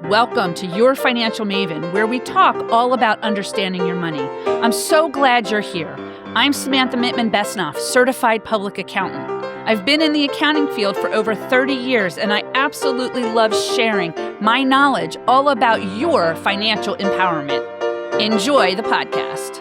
Welcome to Your Financial Maven, where we talk all about understanding your money. I'm so glad you're here. I'm Samantha Mittman-Besnoff, certified public accountant. I've been in the accounting field for over 30 years, and I absolutely love sharing my knowledge all about your financial empowerment. Enjoy the podcast.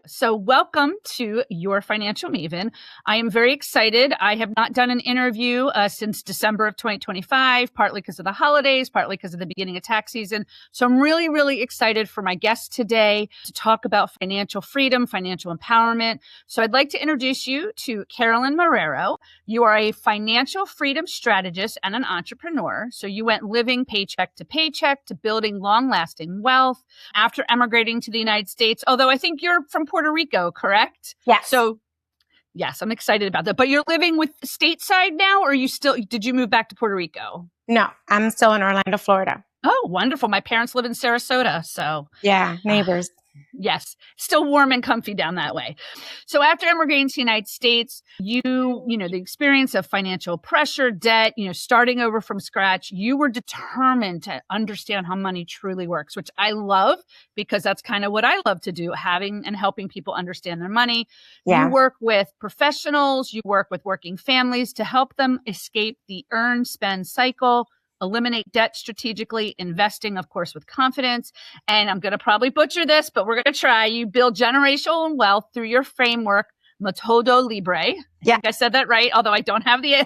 So welcome to Your Financial Maven. I am very excited. I have not done an interview since December of 2025, partly because of the holidays, partly because of the beginning of tax season. So I'm really, really excited for my guest today to talk about financial freedom, financial empowerment. So I'd like to introduce you to Carilyn Marrero. You are a financial freedom strategist and an entrepreneur. So you went living paycheck to paycheck to building long-lasting wealth after emigrating to the United States, although I think you're from Puerto Rico, correct? Yes. So, yes, I'm excited about that. But you're living with stateside now, or did you move back to Puerto Rico? No, I'm still in Orlando, Florida. Oh, wonderful. My parents live in Sarasota, so. Yeah, neighbors. Yes, still warm and comfy down that way. So after emigrating to the United States, you know, the experience of financial pressure, debt, starting over from scratch, you were determined to understand how money truly works, which I love because that's kind of what I love to do, having and helping people understand their money. Yeah. You work with professionals, you work with working families to help them escape the earn, spend cycle, eliminate debt strategically, investing, of course, with confidence. And I'm going to probably butcher this, but we're going to try. You build generational wealth through your framework, Método LIBRE. I think I said that right, although I don't have the,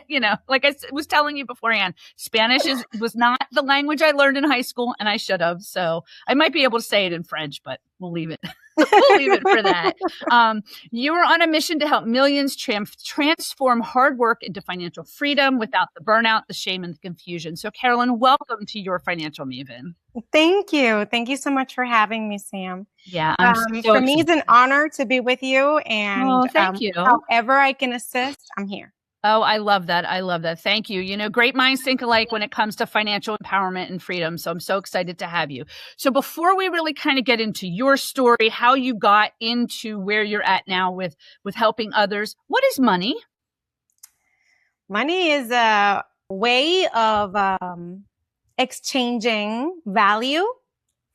like I was telling you beforehand, Spanish was not the language I learned in high school, and I should have. So I might be able to say it in French, but we'll leave it. We'll leave it for that. You are on a mission to help millions transform hard work into financial freedom without the burnout, the shame, and the confusion. So Carilyn, welcome to Your Financial Maven. Thank you. Thank you so much for having me, Sam. Yeah. For me, it's an honor to be with you. And thank you. However I can assist, I'm here. Oh, I love that. I love that. Thank you. Great minds think alike when it comes to financial empowerment and freedom. So I'm so excited to have you. So before we really kind of get into your story, how you got into where you're at now with helping others, what is money? Money is a way of exchanging value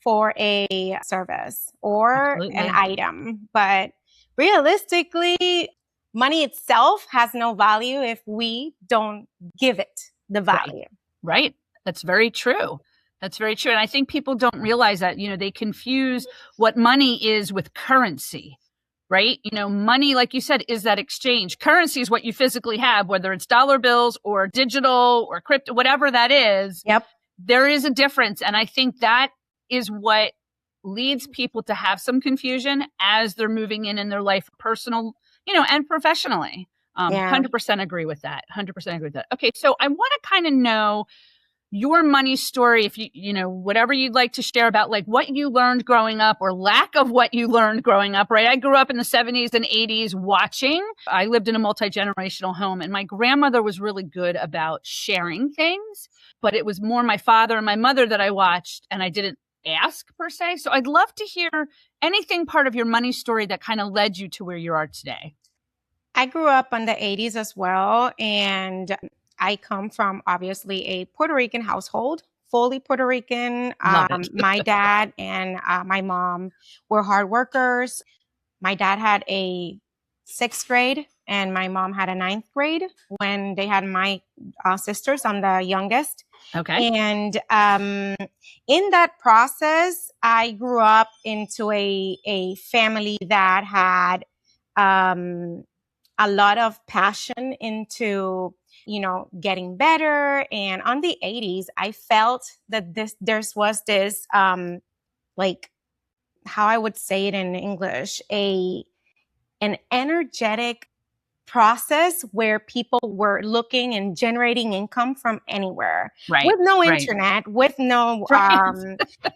for a service or an item. But realistically, money itself has no value if we don't give it the value. Right. That's very true. That's very true. And I think people don't realize that, they confuse what money is with currency, right? Money, like you said, is that exchange. Currency is what you physically have, whether it's dollar bills or digital or crypto, whatever that is. Yep. There is a difference. And I think that is what leads people to have some confusion as they're moving in their life, personal, and professionally. 100% agree with that. 100% agree with that. Okay. So I want to kind of know your money story. If whatever you'd like to share about like what you learned growing up or lack of what you learned growing up, right? I grew up in the 70s and 80s watching. I lived in a multi-generational home, and my grandmother was really good about sharing things, but it was more my father and my mother that I watched, and I didn't ask per se. So I'd love to hear anything part of your money story that kind of led you to where you are today. I grew up in the 80s as well, and I come from obviously a Puerto Rican household, fully Puerto Rican. My dad and my mom were hard workers. My dad had a 6th grade and my mom had a 9th grade when they had my sisters. I'm the youngest. Okay. And in that process, I grew up into a family that had a lot of passion into, getting better. And on the 80s, I felt that there was this, like, how I would say it in English, an energetic process where people were looking and generating income from anywhere, with no internet, with no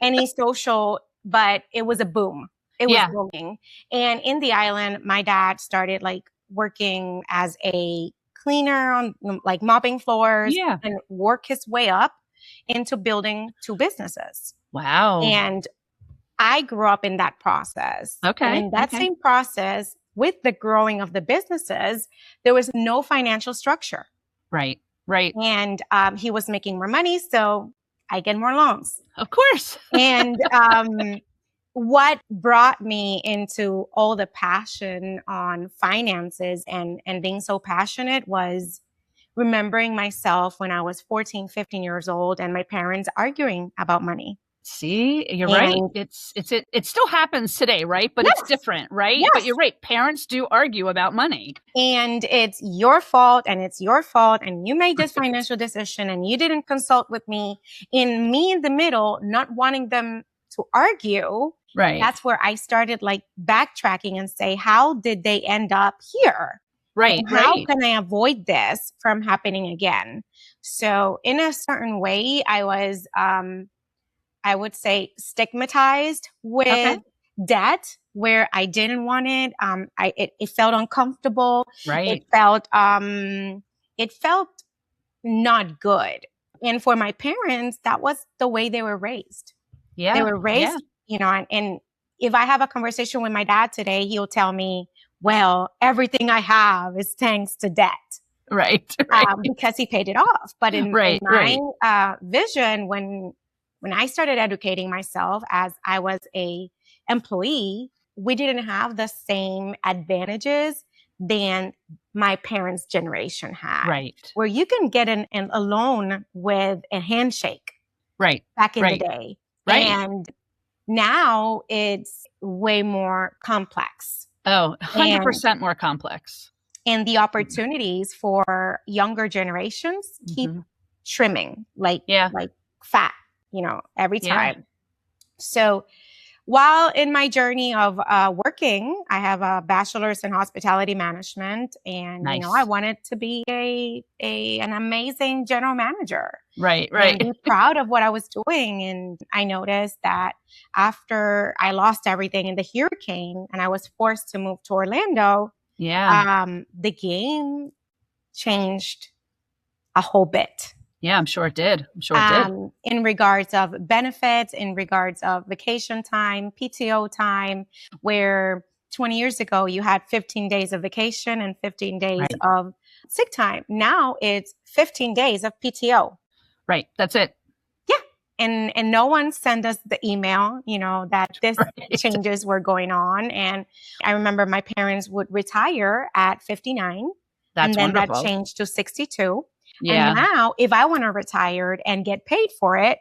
any social, but it was a boom. It was booming. And in the island, my dad started like working as a cleaner on like mopping floors and work his way up into building 2 businesses. Wow. And I grew up in that process. Okay. And in that same process, with the growing of the businesses, there was no financial structure. Right. Right. And he was making more money, so I get more loans. Of course. And what brought me into all the passion on finances and being so passionate was remembering myself when I was 14, 15 years old and my parents arguing about money. See, you're And right. It still happens today, right? But yes, it's different, right? yes. But you're right. Parents do argue about money. And it's your fault and it's your fault. And you made this financial decision and you didn't consult with me. And me in the middle, not wanting them to argue. Right. That's where I started like backtracking and say, how did they end up here? Right. And how Right. can I avoid this from happening again? So in a certain way, I was, I would say, stigmatized with debt where I didn't want it. It felt uncomfortable. Right. It felt not good. And for my parents, that was the way they were raised. Yeah. They were raised, you know, and if I have a conversation with my dad today, he'll tell me, well, everything I have is thanks to debt. Right. Because he paid it off. But in my vision, when I started educating myself as I was a employee, we didn't have the same advantages than my parents' generation had. Right. Where you can get a loan with a handshake. Right. Back in the day. Right. And now it's way more complex. Oh, 100% more complex. And the opportunities for younger generations keep trimming like fat, you know, every time. So while in my journey of working, I have a bachelor's in hospitality management, and you know, I wanted to be an amazing general manager. Right. And be proud of what I was doing. And I noticed that after I lost everything in the hurricane and I was forced to move to Orlando, the game changed a whole bit. Yeah, I'm sure it did. In regards of benefits, in regards of vacation time, PTO time, where 20 years ago you had 15 days of vacation and 15 days of sick time. Now it's 15 days of PTO. Right. That's it. Yeah. And no one sent us the email, you know, that this changes were going on. And I remember my parents would retire at 59. That's and then wonderful. That changed to 62. Yeah. And now if I want to retire and get paid for it,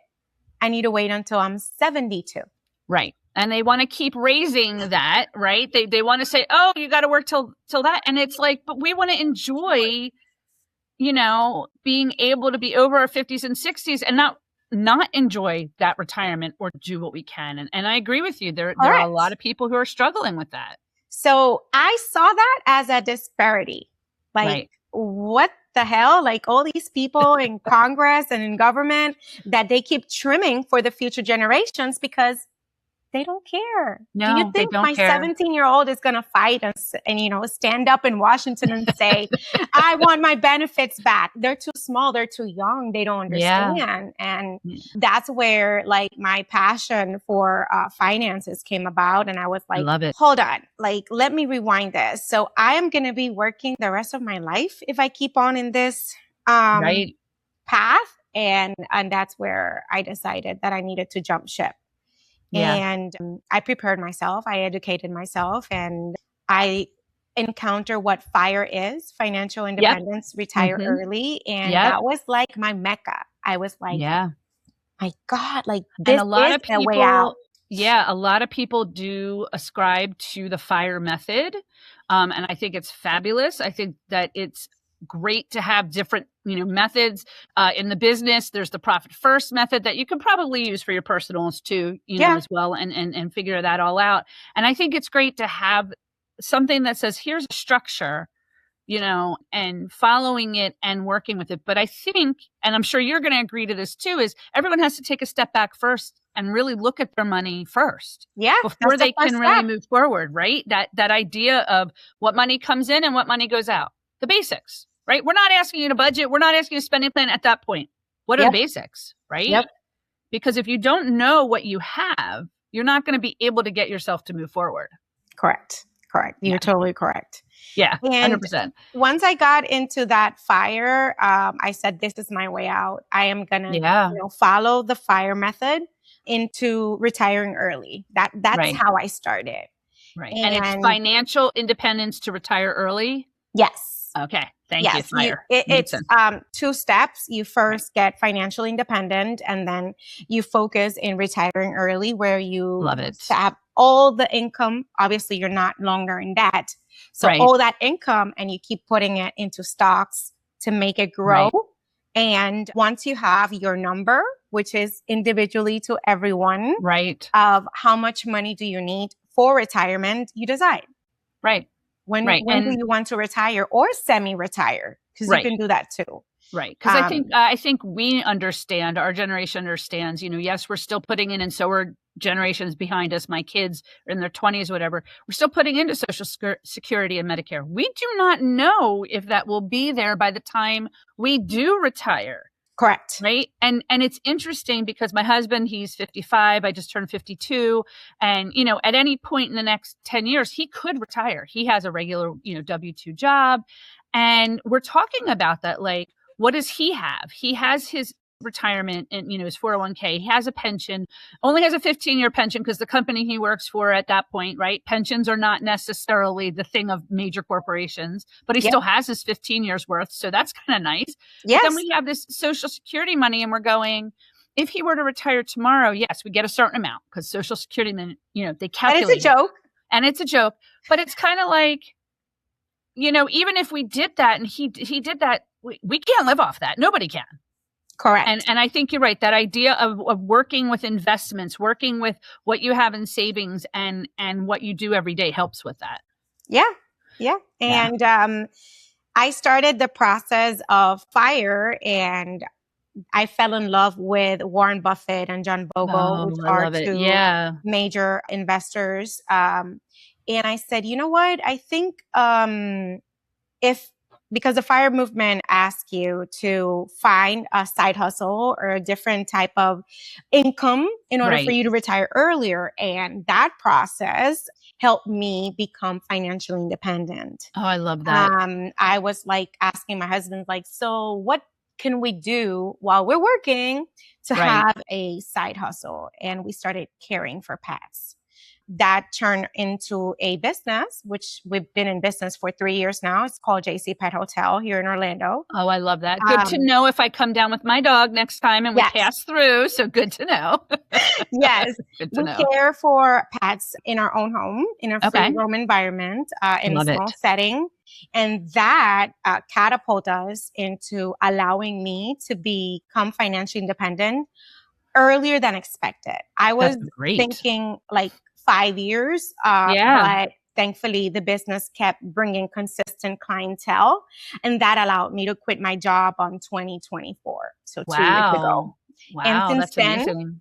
I need to wait until I'm 72. Right. And they want to keep raising that, right? They want to say, oh, you got to work till that. And it's like, but we want to enjoy, you know, being able to be over our 50s and 60s and not enjoy that retirement or do what we can. And I agree with you. There are a lot of people who are struggling with that. So I saw that as a disparity. Like, what the hell? Like all these people in Congress and in government that they keep trimming for the future generations because they don't care. No, do you think they don't my care. 17-year-old is going to fight and, you know, stand up in Washington and say, I want my benefits back? They're too small. They're too young. They don't understand. Yeah. And that's where like my passion for finances came about. And I was like, love it. Hold on, like, let me rewind this. So I am going to be working the rest of my life if I keep on in this path. And that's where I decided that I needed to jump ship. Yeah. And I prepared myself. I educated myself and I encounter what FIRE is, financial independence, retire early. And that was like my mecca. I was like, my God, like this is the way out. Yeah, a lot of people do ascribe to the FIRE method. And I think it's fabulous. I think that it's great to have different, you know, methods in the business. There's the profit first method that you can probably use for your personals too, you know, as well, and figure that all out. And I think it's great to have something that says, here's a structure, you know, and following it and working with it. But I think, and I'm sure you're going to agree to this too, is everyone has to take a step back first and really look at their money first. Yeah. Before they can really move forward, right? That idea of what money comes in and what money goes out. The basics, right? We're not asking you to budget. We're not asking you to spending plan at that point. What are the basics, right? Yep. Because if you don't know what you have, you're not going to be able to get yourself to move forward. Correct. correct. You're Yeah. totally correct. Yeah. And 100%. once I got into that fire, I said, this is my way out. I am going to Yeah. follow the fire method into retiring early. That's Right. how I started. Right. And it's financial independence to retire early? Yes. Okay. Thank you, fire. It's 2 steps. You first get financial independent, and then you focus in retiring early, where you Love it. have all the income. Obviously, you're not longer in debt. So all that income, and you keep putting it into stocks to make it grow. Right. And once you have your number, which is individually to everyone, right, of how much money do you need for retirement, you decide. Right. When do you want to retire or semi-retire? Because you can do that too. Right. Because I think we understand, our generation understands, yes, we're still putting in, and so are generations behind us. My kids are in their 20s, whatever. We're still putting into Social Security and Medicare. We do not know if that will be there by the time we do retire. Correct. Right. And it's interesting because my husband, he's 55. I just turned 52. And, at any point in the next 10 years, he could retire. He has a regular, W-2 job. And we're talking about that. Like, what does he have? He has his retirement and, his 401k. He has a pension, only has a 15-year pension because the company he works for at that point, right? Pensions are not necessarily the thing of major corporations, but he still has his 15 years worth. So that's kind of nice. Yes. But then we have this Social Security money, and we're going, if he were to retire tomorrow, yes, we get a certain amount because Social Security, then, they calculate. And it's a joke. And it's a joke, but it's kind of like, even if we did that and he did that, we can't live off that. Nobody can. Correct. And I think you're right. That idea of working with investments, working with what you have in savings and what you do every day helps with that. Yeah. Yeah. And I started the process of FIRE, and I fell in love with Warren Buffett and John Bogle, which are two major investors. And I said, you know what? I think because the FIRE movement asks you to find a side hustle or a different type of income in order for you to retire earlier. And that process helped me become financially independent. Oh, I love that. I was like asking my husband, like, so what can we do while we're working to have a side hustle? And we started caring for pets. That turned into a business, which we've been in business for 3 years now. It's called JC Pet Hotel here in Orlando. Oh, I love that. Good to know if I come down with my dog next time and we pass through. So good to know. Yes. Good to know. We care for pets in our own home, in a free roam environment, in a small setting. And that catapulted us into allowing me to become financially independent earlier than expected. I was thinking like 5 years, but thankfully the business kept bringing consistent clientele, and that allowed me to quit my job on 2024. So 2 years ago. Wow, and that's amazing.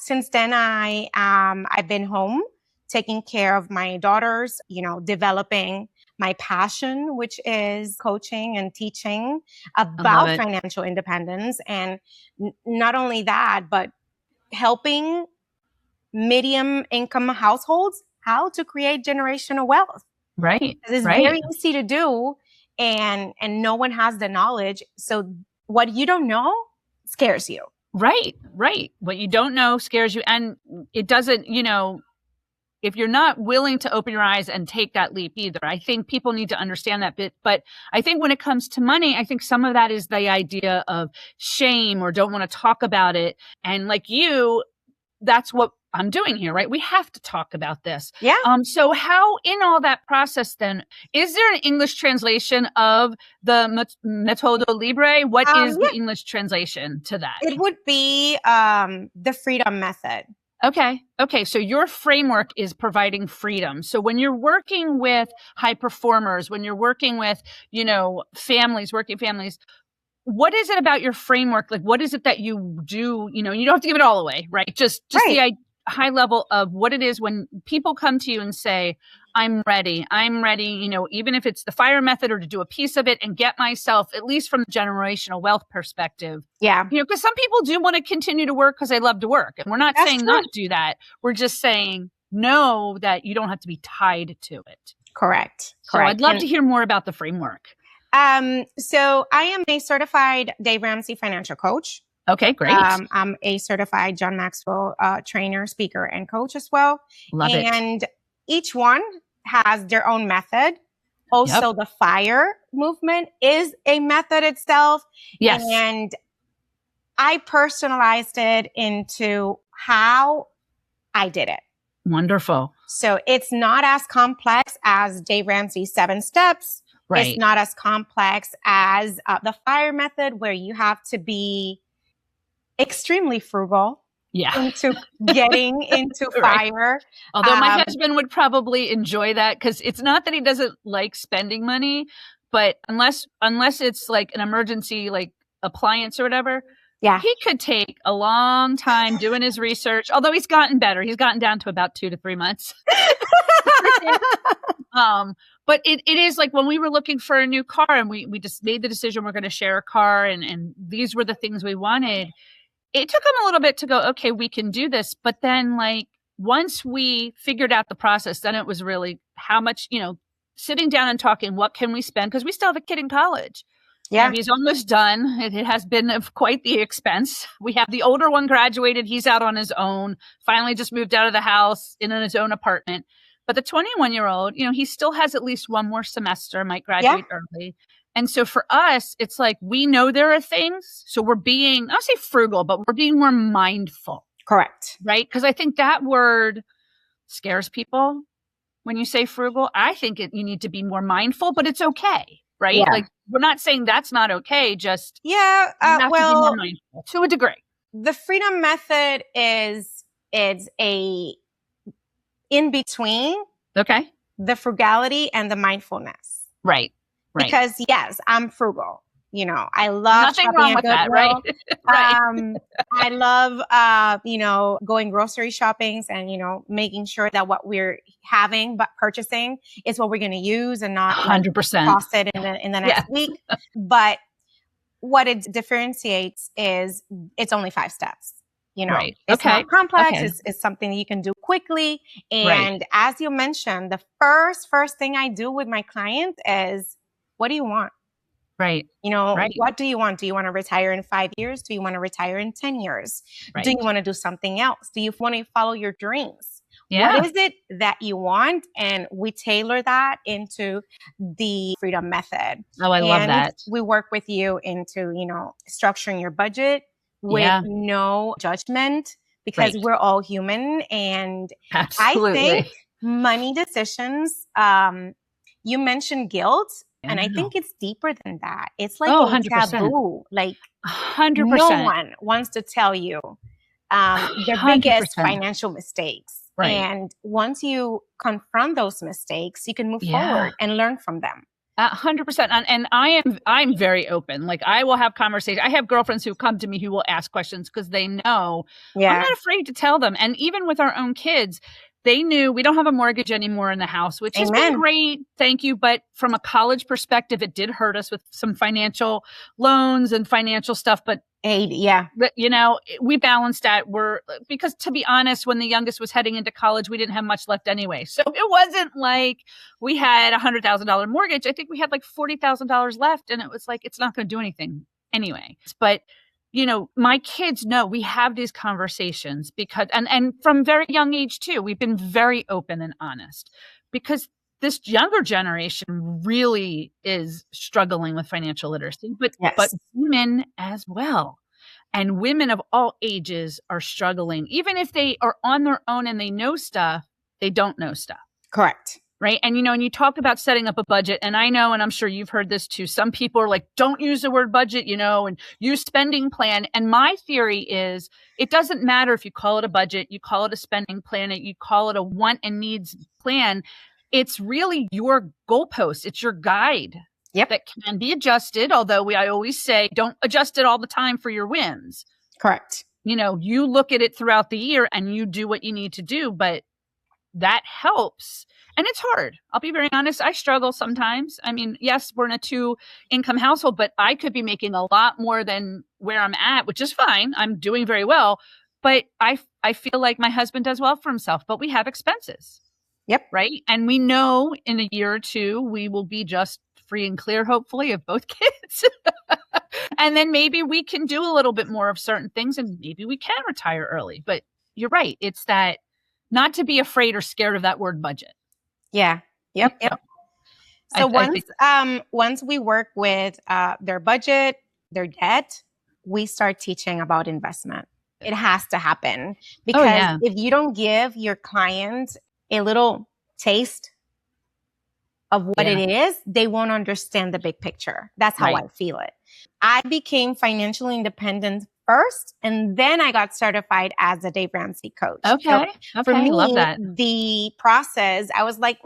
Since then I've been home taking care of my daughters, developing my passion, which is coaching and teaching about financial independence. And not only that, but helping medium income households how to create generational wealth. Right. It's very easy to do, and no one has the knowledge. So what you don't know scares you. Right. What you don't know scares you. And it doesn't, if you're not willing to open your eyes and take that leap either, I think people need to understand that bit. But I think when it comes to money, I think some of that is the idea of shame or don't want to talk about it. And like you, that's what I'm doing here, right? We have to talk about this. Yeah. So how in all that process then, is there an English translation of the Método LIBRE? What is the English translation to that? It would be the freedom method. Okay. So your framework is providing freedom. So when you're working with high performers, when you're working with, working families, what is it about your framework? Like, what is it that you do? You don't have to give it all away, right? Just the high level of what it is when people come to you and say, I'm ready, even if it's the FIRE method or to do a piece of it and get myself, at least from the generational wealth perspective. Yeah. Because some people do want to continue to work because they love to work. And we're not saying not do that. We're just saying, know that you don't have to be tied to it. Correct. So I'd love to hear more about the framework. So I am a certified Dave Ramsey financial coach. Okay, great. I'm a certified John Maxwell trainer, speaker, and coach as well. Love it. And each one has their own method. Also, the FIRE movement is a method itself. Yes. And I personalized it into how I did it. Wonderful. So it's not as complex as Dave Ramsey's 7 steps. Right. It's not as complex as the FIRE method, where you have to be extremely frugal into getting into Right. FIRE. Although my husband would probably enjoy that, because it's not that he doesn't like spending money, but unless it's like an emergency, like appliance or whatever, he could take a long time doing his research. Although he's gotten better. He's gotten down to about 2 to 3 months. But it is like when we were looking for a new car and we just made the decision we're going to share a car and these were the things we wanted. It took him a little bit to go, okay, we can do this. But then like once we figured out the process, then it was really how much, sitting down and talking, what can we spend? Because we still have a kid in college. Yeah. He's almost done. It has been of quite the expense. We have the older one graduated. He's out on his own, finally just moved out of the house in his own apartment. But the 21-year-old, he still has at least one more semester, might graduate early. And so for us, it's like, we know there are things. So we're being, I'll say frugal, but we're being more mindful. Correct. Right? Because I think that word scares people when you say frugal. I think you need to be more mindful, but it's okay. Right? Yeah. Like we're not saying that's not okay. Just you have to be more mindful to a degree. The freedom method is a in between. Okay. The frugality and the mindfulness. Right. Right. Because yes, I'm frugal. I love nothing shopping wrong at with that, Goodwill. right? I love going grocery shoppings and making sure that what we're having but purchasing is what we're going to use and not 100% toss it in the next week. But what it differentiates is it's only 5 steps. Right. It's not complex. It's something you can do quickly. And as you mentioned, the first thing I do with my client is, what do you want? Right. What do you want? Do you want to retire in 5 years? Do you want to retire in 10 years? Right. Do you want to do something else? Do you want to follow your dreams? Yeah. What is it that you want? And we tailor that into the freedom method. Oh, I love that. We work with you into, structuring your budget with no judgment, because we're all human. And absolutely. I think money decisions, you mentioned guilt. And I think it's deeper than that. It's like a 100%. taboo. Like 100%. No one wants to tell you their 100%. Biggest financial mistakes. Right. And once you confront those mistakes, you can move forward and learn from them. 100%. And I'm very open. Like I will have conversations. I have girlfriends who come to me who will ask questions because they know I'm not afraid to tell them. And even with our own kids, they knew we don't have a mortgage anymore in the house, which has been great. Thank you. But from a college perspective, it did hurt us with some financial loans and financial stuff. But aid, But, we balanced that. Because to be honest, when the youngest was heading into college, we didn't have much left anyway. So it wasn't like we had $100,000 mortgage. I think we had like $40,000 left. And it was like, it's not going to do anything anyway. But my kids know we have these conversations because, and from very young age too, we've been very open and honest because this younger generation really is struggling with financial literacy, but women as well. And women of all ages are struggling. Even if they are on their own and they know stuff, they don't know stuff. Correct. Right. And, and you talk about setting up a budget, and I know, and I'm sure you've heard this too. Some people are like, don't use the word budget, and use spending plan. And my theory is it doesn't matter if you call it a budget, you call it a spending plan, you call it a want and needs plan. It's really your goalpost. It's your guide that can be adjusted. Although I always say, don't adjust it all the time for your wins. Correct. You look at it throughout the year and you do what you need to do, but that helps. And it's hard. I'll be very honest. I struggle sometimes. I mean, yes, we're in a 2-income household, but I could be making a lot more than where I'm at, which is fine. I'm doing very well. But I feel like my husband does well for himself, but we have expenses. Yep. Right. And we know in a year or two, we will be just free and clear, hopefully, of both kids. And then maybe we can do a little bit more of certain things and maybe we can retire early. But you're right. It's that not to be afraid or scared of that word budget. Yeah. Yep. Yep. So once we work with their budget, their debt, we start teaching about investment. It has to happen because if you don't give your clients a little taste of what it is, they won't understand the big picture. That's how I feel it. I became financially independent first, and then I got certified as a Dave Ramsey coach. Okay. So for me, love that. The process, I was like,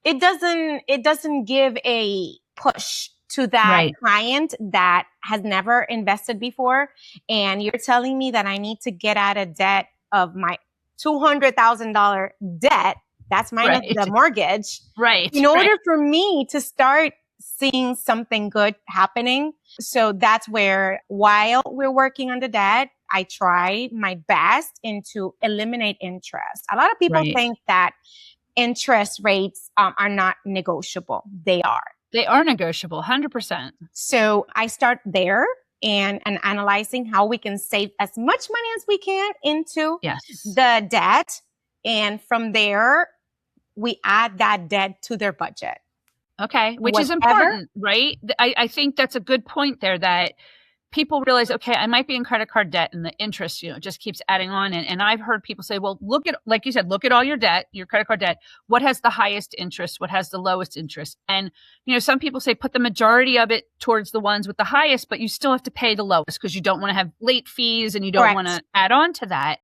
it doesn't give a push to that client that has never invested before. And you're telling me that I need to get out of debt of my $200,000 debt. That's minus the mortgage. Right. In order for me to start seeing something good happening. So that's where, while we're working on the debt, I try my best to eliminate interest. A lot of people think that interest rates are not negotiable. They are. They are negotiable, 100%. So I start there and analyzing how we can save as much money as we can into the debt. And from there, we add that debt to their budget. Okay, which is important, right? I think that's a good point there, that people realize, okay, I might be in credit card debt and the interest, just keeps adding on. And I've heard people say, well, look at, like you said, look at all your debt, your credit card debt. What has the highest interest? What has the lowest interest? And, some people say put the majority of it towards the ones with the highest, but you still have to pay the lowest because you don't want to have late fees and you don't want to add on to that.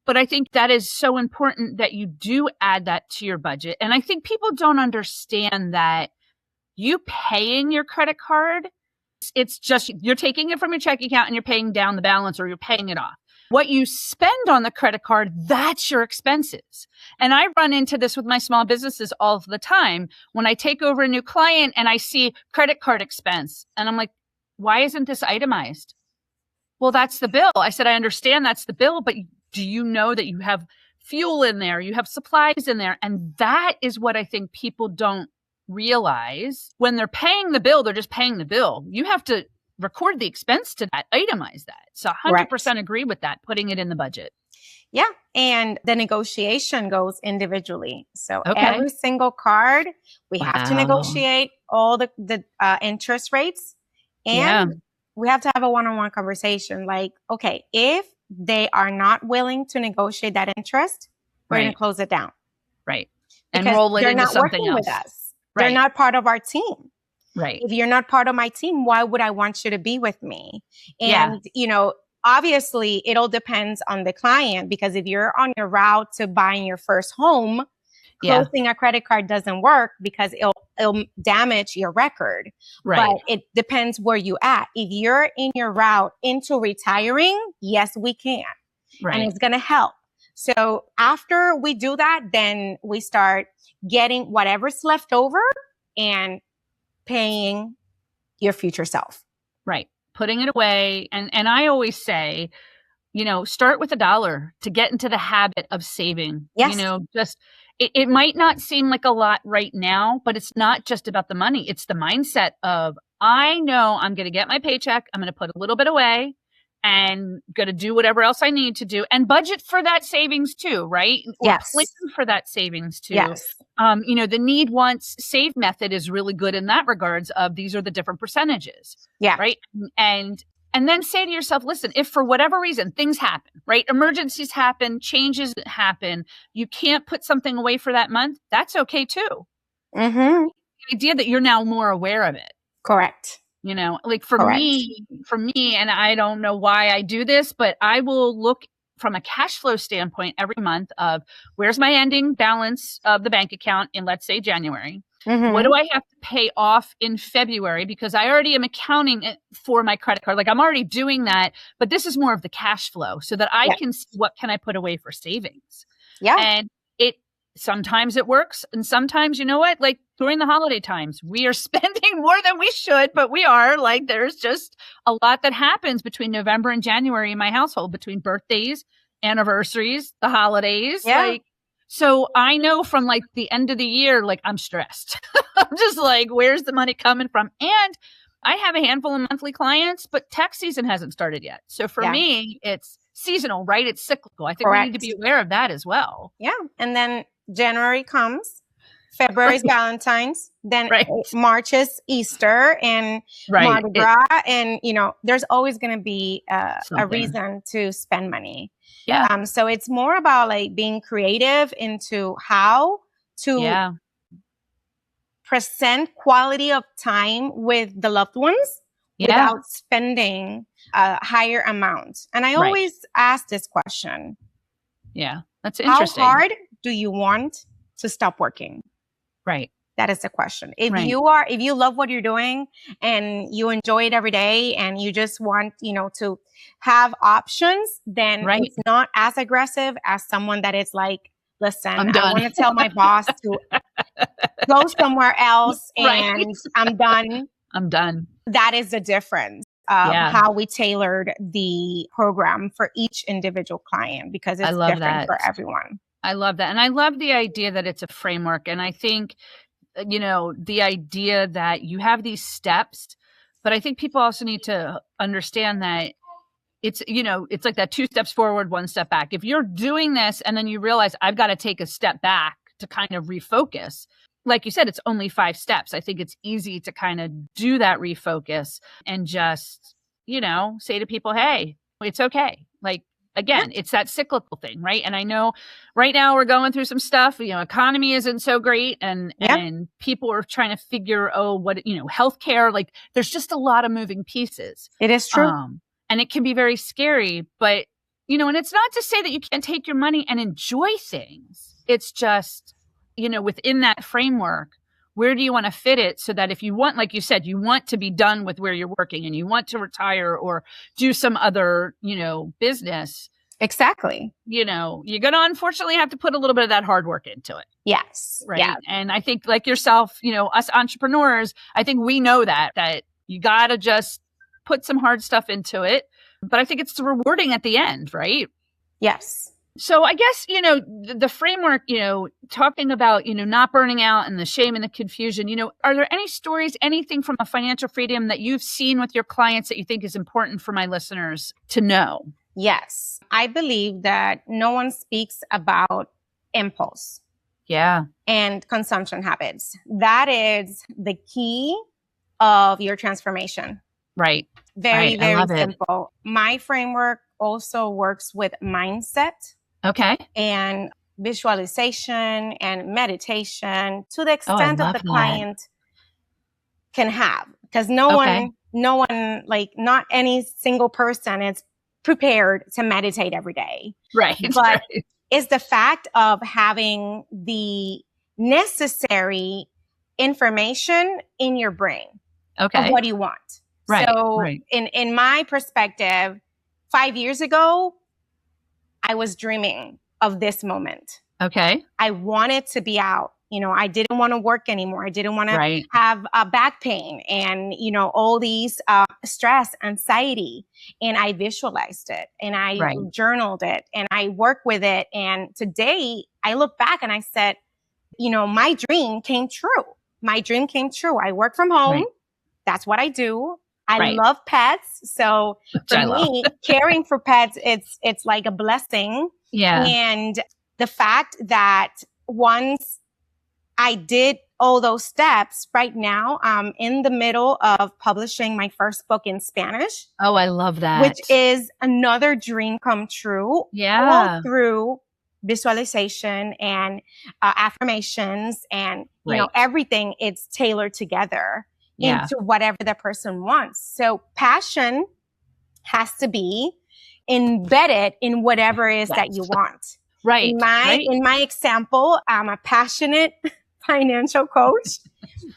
But I think that is so important that you do add that to your budget. And I think people don't understand that you paying your credit card, it's just, you're taking it from your checking account and you're paying down the balance or you're paying it off. What you spend on the credit card, that's your expenses. And I run into this with my small businesses all the time. When I take over a new client and I see credit card expense and I'm like, why isn't this itemized? Well, that's the bill. I said, I understand that's the bill, but do you know that you have fuel in there? You have supplies in there. And that is what I think people don't realize. When they're paying the bill, they're just paying the bill. You have to record the expense to that, itemize that. So 100% agree with that, putting it in the budget. Yeah. And the negotiation goes individually. So every single card, we have to negotiate all the interest rates. And we have to have a one-on-one conversation. Like, okay, if they are not willing to negotiate that interest, we're going to close it down. Right. And roll it into something else. With us. They're not part of our team. Right. If you're not part of my team, why would I want you to be with me? And, obviously it all depends on the client, because if you're on your route to buying your first home, closing a credit card doesn't work because it'll damage your record. Right. But it depends where you at. If you're in your route into retiring, yes, we can. Right. And it's going to help. So after we do that, then we start getting whatever's left over and paying your future self. Right. Putting it away. And I always say, start with $1 to get into the habit of saving. Yes. It might not seem like a lot right now, but it's not just about the money. It's the mindset of, I know I'm going to get my paycheck. I'm going to put a little bit away and going to do whatever else I need to do and budget for that savings too, right? Or plan for that savings too. Yes. The need, wants, save method is really good in that regards of these are the different percentages. Yeah. Right. And then say to yourself, listen, if for whatever reason things happen, right? Emergencies happen, changes happen, you can't put something away for that month. That's okay too. Mm-hmm. The idea that you're now more aware of it. Correct. For me, and I don't know why I do this, but I will look from a cash flow standpoint every month of where's my ending balance of the bank account in, let's say, January. Mm-hmm. What do I have to pay off in February? Because I already am accounting for my credit card. Like I'm already doing that, but this is more of the cash flow so that I can see what can I put away for savings. Yeah. And sometimes it works. And sometimes, like during the holiday times, we are spending more than we should, but we are like, there's just a lot that happens between November and January in my household, between birthdays, anniversaries, the holidays. Yeah. So I know from like the end of the year, like I'm stressed. I'm just like, where's the money coming from? And I have a handful of monthly clients, but tax season hasn't started yet. So for me, it's seasonal, right? It's cyclical. I think we need to be aware of that as well. Yeah. And then January comes, February is Valentine's, then March is Easter and Mardi Gras. And, there's always going to be a reason to spend money. Yeah. So it's more about like being creative into how to present quality of time with the loved ones without spending a higher amount. And I always ask this question. Yeah, that's interesting. How hard do you want to stop working? Right. That is the question. If you love what you're doing and you enjoy it every day and you just want, to have options, then it's not as aggressive as someone that is like, listen, I want to tell my boss to go somewhere else and I'm done. I'm done. That is the difference of how we tailored the program for each individual client, because it's different for everyone. I love that. And I love the idea that it's a framework. And I think, the idea that you have these steps, but I think people also need to understand that it's like that 2 steps forward, 1 step back. If you're doing this and then you realize I've got to take a step back to kind of refocus, like you said, it's only 5 steps. I think it's easy to kind of do that refocus and just, say to people, hey, it's okay. Like, again, it's that cyclical thing, right? And I know right now we're going through some stuff, economy isn't so great and people are trying to figure, healthcare, like there's just a lot of moving pieces. It is true. And it can be very scary, but, and it's not to say that you can't take your money and enjoy things. It's just, within that framework, where do you want to fit it so that if you want, like you said, you want to be done with where you're working and you want to retire or do some other, business. Exactly. You're going to unfortunately have to put a little bit of that hard work into it. Yes. Right. Yeah. And I think like yourself, us entrepreneurs, I think we know that you got to just put some hard stuff into it. But I think it's rewarding at the end, right? Yes. So I guess, the framework, talking about, not burning out and the shame and the confusion, are there any stories, anything from a financial freedom that you've seen with your clients that you think is important for my listeners to know? Yes. I believe that no one speaks about impulse. Yeah. And consumption habits. That is the key of your transformation. Right. Very simple. My framework also works with mindset. Okay. And visualization and meditation to the extent that the client can have. Because no one, like not any single person is prepared to meditate every day. Right. But it's the fact of having the necessary information in your brain. Okay. Of what you want. Right. So in my perspective, 5 years ago, I was dreaming of this moment. Okay. I wanted to be out. I didn't want to work anymore. I didn't want to have back pain and, all these stress, anxiety. And I visualized it and I journaled it and I worked with it. And today I look back and I said, my dream came true. My dream came true. I work from home. Right. That's what I do. I love pets. So for me, caring for pets, it's like a blessing. Yeah. And the fact that once I did all those steps, right now, I'm in the middle of publishing my first book in Spanish. Oh, I love that. Which is another dream come true. Yeah. All through visualization and affirmations and, everything, it's tailored together. Into whatever the person wants. So passion has to be embedded in whatever it is that you want. Right. In my example, I'm a passionate financial coach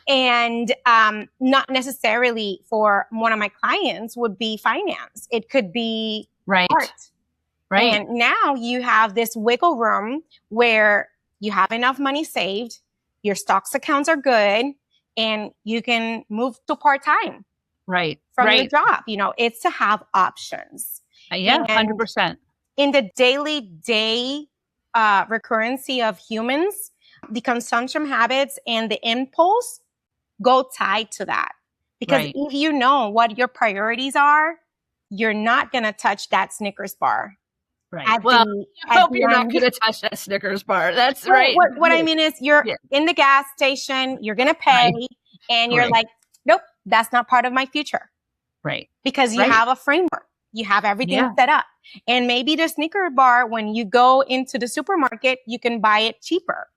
and not necessarily for one of my clients would be finance. It could be art. Right. And now you have this wiggle room where you have enough money saved, your stocks accounts are good, and you can move to part-time. Right. From your job. It's to have options. Yeah, 100%. In the daily day recurrency of humans, the consumption habits and the impulse go tied to that. Because if you know what your priorities are, you're not going to touch that Snickers bar. Right. I hope you're not going to touch that Snickers bar. That's right. What I mean is you're in the gas station, you're going to pay, and you're like, nope, that's not part of my future. Right. Because you have a framework. You have everything set up. And maybe the Snickers bar, when you go into the supermarket, you can buy it cheaper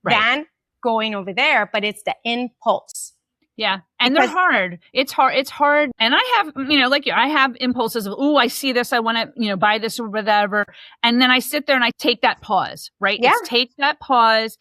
than going over there, but it's the impulse. Yeah. And they're hard. It's hard. And I have, like you, I have impulses of, I see this. I want to, buy this or whatever. And then I sit there and I take that pause, right? Yeah. It's take that pause,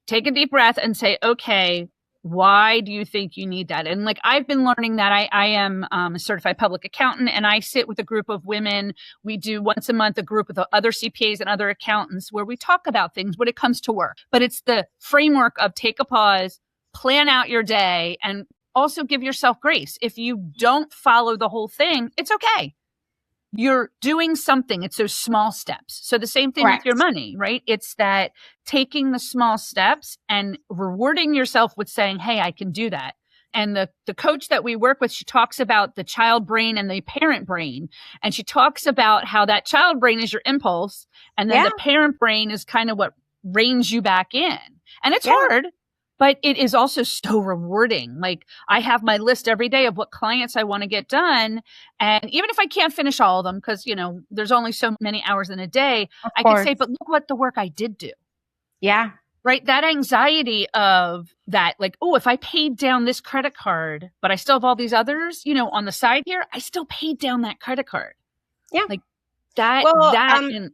take a deep breath and say, okay, why do you think you need that? And like, I've been learning that I am a certified public accountant, and I sit with a group of women. We do once a month a group with other CPAs and other accountants where we talk about things when it comes to work. But it's the framework of take a pause, plan out your day, and also give yourself grace. If you don't follow the whole thing, it's okay. You're doing something. It's those small steps. So the same thing with your money, right? It's that taking the small steps and rewarding yourself with saying, hey, I can do that. And the coach that we work with, she talks about the child brain and the parent brain. And she talks about how that child brain is your impulse. And then the parent brain is kind of what reins you back in. And it's hard. But it is also so rewarding. Like, I have my list every day of what clients I want to get done. And even if I can't finish all of them, because, there's only so many hours in a day, I can say, but look what the work I did do. Yeah. Right. That anxiety of that, like, if I paid down this credit card, but I still have all these others, on the side here, I still paid down that credit card. Yeah. Like that,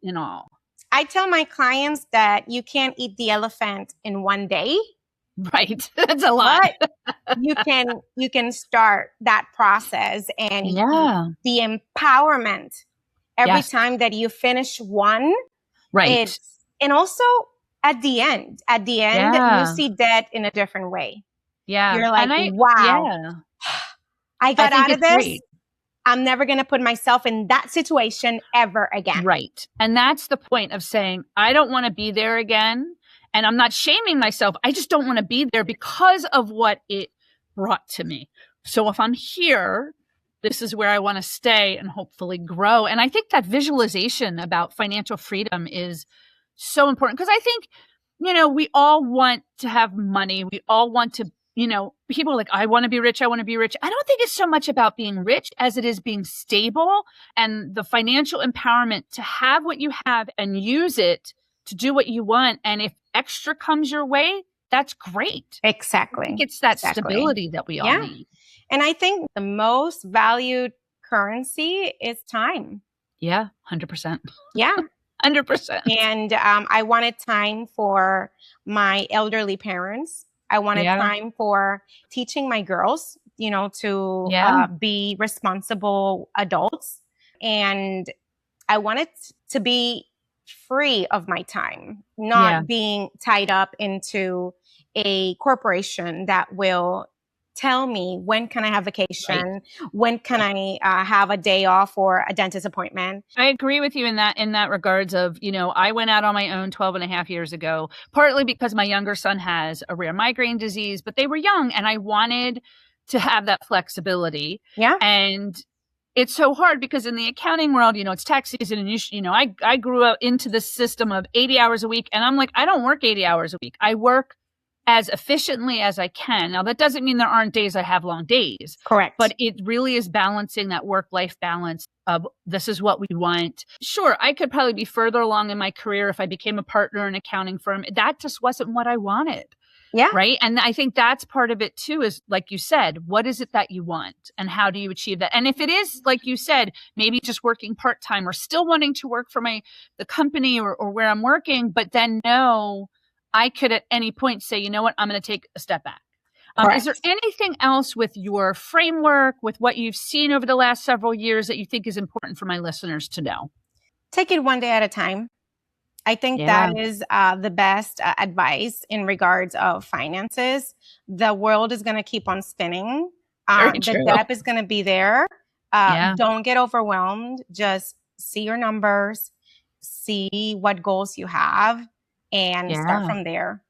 in all. I tell my clients that you can't eat the elephant in one day. Right. That's a lot. But you can start that process, and the empowerment every time that you finish one. Right. And also at the end, you see debt in a different way. Yeah. You're like, wow, I got out of this. Great. I'm never going to put myself in that situation ever again. Right. And that's the point of saying, I don't want to be there again. And I'm not shaming myself. I just don't want to be there because of what it brought to me. So if I'm here, this is where I want to stay and hopefully grow. And I think that visualization about financial freedom is so important, because I think, we all want to have money. We all want to, people are like, I want to be rich. I want to be rich. I don't think it's so much about being rich as it is being stable and the financial empowerment to have what you have and use it to do what you want. And if extra comes your way, that's great. Exactly. I think it's that stability that we all need. And I think the most valued currency is time. Yeah, 100%. Yeah. 100%. And I wanted time for my elderly parents. I wanted time for teaching my girls, to be responsible adults. And I wanted to be free of my time, not being tied up into a corporation that will tell me when can I have vacation, when can I have a day off or a dentist appointment. I agree with you in that regards of, I went out on my own 12 and a half years ago, partly because my younger son has a rare migraine disease, but they were young and I wanted to have that flexibility. Yeah. And it's so hard because in the accounting world, it's tax season and I grew up into the system of 80 hours a week, and I'm like, I don't work 80 hours a week. I work as efficiently as I can. Now, that doesn't mean there aren't days I have long days. Correct. But it really is balancing that work-life balance of this is what we want. Sure, I could probably be further along in my career if I became a partner in an accounting firm. That just wasn't what I wanted. Yeah. Right. And I think that's part of it too, is like you said, what is it that you want and how do you achieve that? And if it is, like you said, maybe just working part-time or still wanting to work for the company or where I'm working, but then I could at any point say, you know what, I'm going to take a step back. Is there anything else with your framework, with what you've seen over the last several years that you think is important for my listeners to know? Take it one day at a time. I think that is the best advice in regards of finances. The world is going to keep on spinning. The debt is going to be there. Don't get overwhelmed. Just see your numbers, see what goals you have and start from there.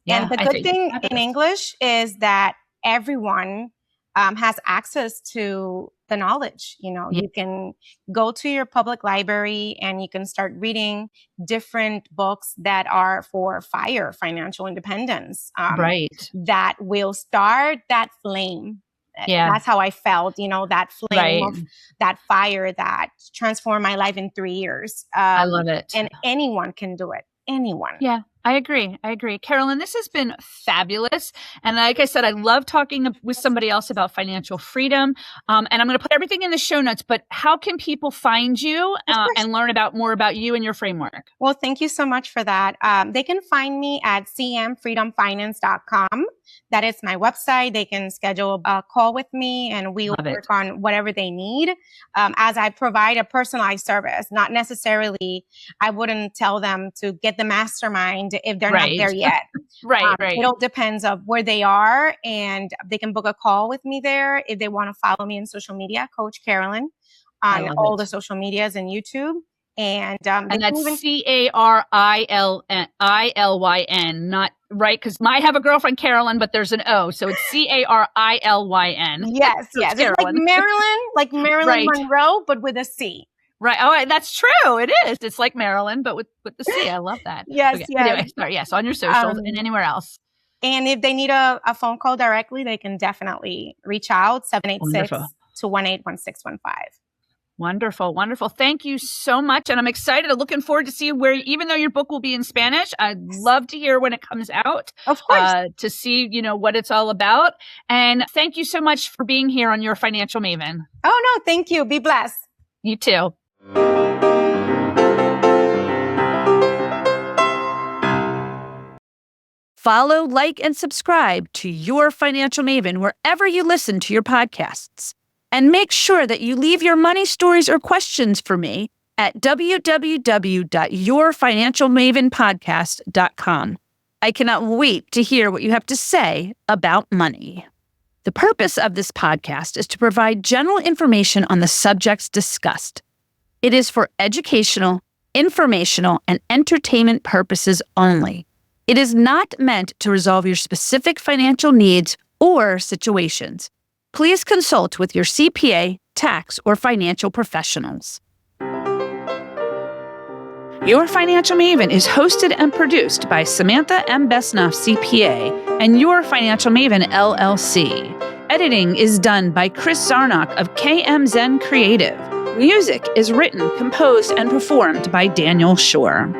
Yeah, and the good thing in English is that everyone has access to the knowledge. You can go to your public library and you can start reading different books that are for financial independence. Right. That will start that flame. Yeah. That's how I felt, that flame of that fire that transformed my life in 3 years. I love it. And anyone can do it. Anyone. Yeah, I agree. Carilyn, this has been fabulous. And like I said, I love talking with somebody else about financial freedom. And I'm going to put everything in the show notes, but how can people find you and learn more about you and your framework? Well, thank you so much for that. They can find me at cmfreedomfinance.com. That is my website. They can schedule a call with me and we'll work on whatever they need. As I provide a personalized service, not necessarily, I wouldn't tell them to get the mastermind if they're not there yet. Right. It all depends on where they are, and they can book a call with me there. If they want to follow me on social media, Coach Carilyn on all the social medias and YouTube. And that's Carilyn, not right? Because I have a girlfriend, Carilyn, but there's an O, so it's Carilyn. Yes. It's like Marilyn Monroe, but with a C. Right. Oh, that's true. It is. It's like Maryland, but with the C. I love that. Yes. Anyway, sorry. Yes, on your socials and anywhere else. And if they need a phone call directly, they can definitely reach out 786-218-1615. Wonderful. Thank you so much. And I'm excited. I'm looking forward to see where, even though your book will be in Spanish, I'd love to hear when it comes out. Of course. To see, what it's all about. And thank you so much for being here on Your Financial Maven. Oh, no, thank you. Be blessed. You too. Follow, like, and subscribe to Your Financial Maven wherever you listen to your podcasts. And make sure that you leave your money stories or questions for me at www.yourfinancialmavenpodcast.com. I cannot wait to hear what you have to say about money. The purpose of this podcast is to provide general information on the subjects discussed. It is for educational, informational, and entertainment purposes only. It is not meant to resolve your specific financial needs or situations. Please consult with your CPA, tax, or financial professionals. Your Financial Maven is hosted and produced by Samantha M. Besnoff, CPA, and Your Financial Maven, LLC. Editing is done by Chris Zarnock of KM Zen Creative. Music is written, composed, and performed by Daniel Shore.